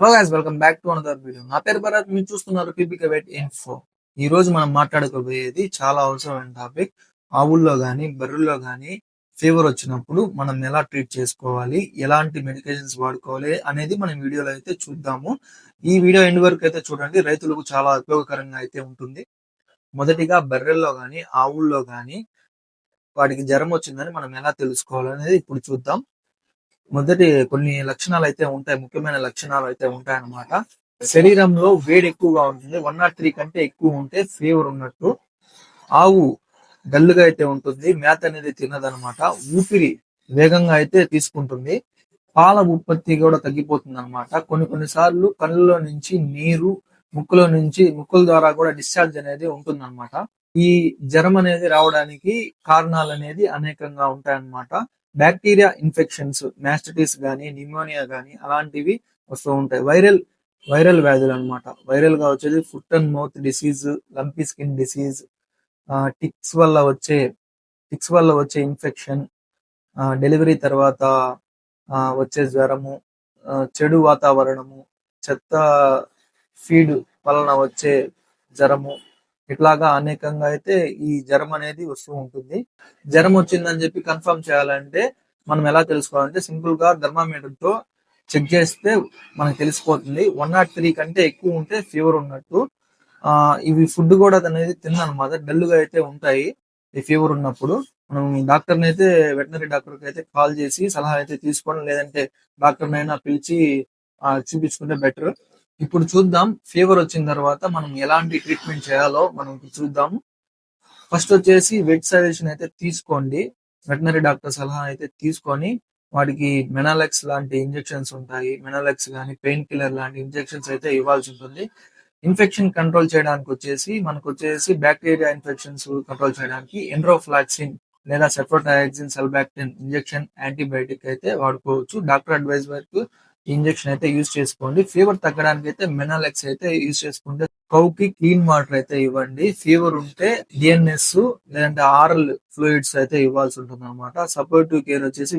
Hello guys, welcome back to another video. నా పేరు భరత్, మీరు చూస్తున్నారు పీపీకే వెట్ ఇన్ఫో. ఈ రోజు మనం మాట్లాడుకోబోయేది చాలా అవసరమైన టాపిక్. ఆవుల్లో గానీ బర్రెల్లో గానీ ఫీవర్ వచ్చినప్పుడు మనం ఎలా ట్రీట్ చేసుకోవాలి, ఎలాంటి మెడికేషన్స్ వాడుకోవాలి అనేది మనం వీడియోలో అయితే చూద్దాము. ఈ వీడియో ఎండ్ వరకు అయితే చూడండి, రైతులకు చాలా ఉపయోగకరంగా అయితే ఉంటుంది. మొదటిగా బర్రెల్లో గానీ ఆవుల్లో గానీ వాటికి జ్వరం వచ్చిందని మనం ఎలా తెలుసుకోవాలనేది ఇప్పుడు చూద్దాం. మొదటి కొన్ని లక్షణాలు అయితే ఉంటాయి, ముఖ్యమైన లక్షణాలు అయితే ఉంటాయన్నమాట. శరీరంలో వేడి ఎక్కువగా ఉంటుంది, 103 కంటే ఎక్కువ ఉంటే ఫీవర్ ఉన్నట్టు. ఆవు డల్లుగా అయితే ఉంటుంది, మేత అనేది తినదనమాట. ఊపిరి వేగంగా అయితే తీసుకుంటుంది, పాల ఉత్పత్తి కూడా తగ్గిపోతుంది అనమాట. కొన్నిసార్లు కళ్ళలో నుంచి నీరు, ముక్కుల ద్వారా కూడా డిశ్చార్జ్ అనేది ఉంటుంది అనమాట. ఈ జ్వరం అనేది రావడానికి కారణాలు అనేది అనేకంగా ఉంటాయన్నమాట. బ్యాక్టీరియా ఇన్ఫెక్షన్స్, మాస్టిటిస్ గానీ న్యూమోనియా గానీ అలాంటివి వస్తూ ఉంటాయి. వైరల్ వ్యాధులు అనమాట. వైరల్ గా వచ్చేది foot and mouth disease, lumpy skin disease, ticks వల్ల వచ్చే ఇన్ఫెక్షన్, డెలివరీ తర్వాత వచ్చే జ్వరము, చెడు వాతావరణము, చెత్త ఫీడ్ వలన వచ్చే జ్వరము, ఇట్లాగా అనేకంగా అయితే ఈ జ్వరం అనేది వస్తూ ఉంటుంది. జ్వరం వచ్చిందని చెప్పి కన్ఫర్మ్ చేయాలంటే మనం ఎలా తెలుసుకోవాలంటే సింపుల్ గా థర్మామీటర్ తో చెక్ చేస్తే మనకు తెలిసిపోతుంది. 103 కంటే ఎక్కువ ఉంటే ఫీవర్ ఉన్నట్టు. ఇవి ఫుడ్ కూడా అనేది తిన్నమాట, డల్లుగా అయితే ఉంటాయి ఈ ఫీవర్ ఉన్నప్పుడు. మనం డాక్టర్ని అయితే, వెటనరీ డాక్టర్కి అయితే కాల్ చేసి సలహా అయితే తీసుకోవడం, లేదంటే డాక్టర్ని అయినా పిలిచి చూపించుకుంటే బెటర్. ఇప్పుడు చూద్దాం, ఫీవర్ వచ్చిన తర్వాత మనం ఎలాంటి ట్రీట్మెంట్ చేయాలో మనం చూద్దాము. ఫస్ట్ వచ్చేసి వెట్ సజెషన్ అయితే తీసుకోండి, వెటనరీ డాక్టర్ సలహా అయితే తీసుకొని వాటికి మెనాలెక్స్ లాంటి ఇంజెక్షన్స్ ఉంటాయి, మెనాలెక్స్ కానీ పెయిన్ కిల్లర్ లాంటి ఇంజెక్షన్స్ అయితే ఇవ్వాల్సి ఉంటుంది. ఇన్ఫెక్షన్ కంట్రోల్ చేయడానికి వచ్చేసి మనకు వచ్చేసి బ్యాక్టీరియా ఇన్ఫెక్షన్స్ కంట్రోల్ చేయడానికి ఎండ్రోఫ్లాక్సిన్ లేదా సెఫ్రోటయాక్సిన్ సల్బాక్టిన్ ఇంజెక్షన్ యాంటీబయాటిక్ అయితే వాడుకోవచ్చు. డాక్టర్ అడ్వైజ్ వరకు ఇంజెక్షన్ అయితే యూజ్ చేసుకోండి. ఫీవర్ తగ్గడానికి అయితే మెనాలెక్స్ అయితే యూజ్ చేసుకుంటే, కౌకి క్లీన్ వాటర్ అయితే ఇవ్వండి. ఫీవర్ ఉంటే డిఎన్ఎస్ లేదంటే ఆరల్ ఫ్లూయిడ్స్ అయితే ఇవ్వాల్సి ఉంటుంది అనమాట. సపోర్టివ్ కేర్ వచ్చేసి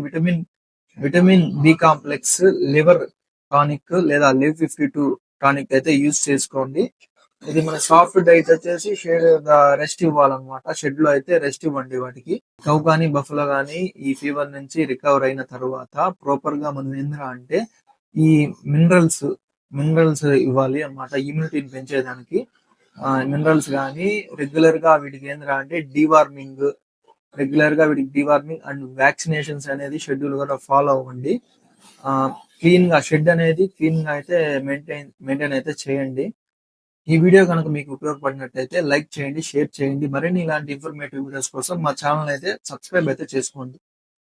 vitamin B complex, liver tonic లేదా లివ్ 52 టానిక్ అయితే యూజ్ చేసుకోండి. ఇది మన సాఫ్ట్ డైట్ వచ్చేసి రెస్ట్ ఇవ్వాలన్నమాట. షెడ్ లో అయితే రెస్ట్ ఇవ్వండి వాటికి. కౌ కానీ బఫలో కానీ ఈ ఫీవర్ నుంచి రికవర్ అయిన తర్వాత ప్రాపర్ గా మనం ఏంద్రా అంటే ఈ మినరల్స్ ఇవ్వాలి అన్నమాట, ఇమ్యూనిటీని పెంచేదానికి. మినరల్స్ కానీ రెగ్యులర్ గా వీటికి ఏంద్రా అంటే డీవార్మింగ్ అండ్ వ్యాక్సినేషన్స్ అనేది షెడ్యూల్ కూడా ఫాలో అవ్వండి. క్లీన్ గా షెడ్ అనేది క్లీన్ గా అయితే మెయింటైన్ అయితే చేయండి. ఈ వీడియో కనుక మీకు ఉపయోగపడినట్లయితే లైక్ చేయండి, షేర్ చేయండి. మరిన్ని ఇలాంటి ఇన్ఫర్మేటివ్ వీడియోస్ కోసం మా ఛానల్ అయితే సబ్స్క్రైబ్ అయితే చేసుకోండి.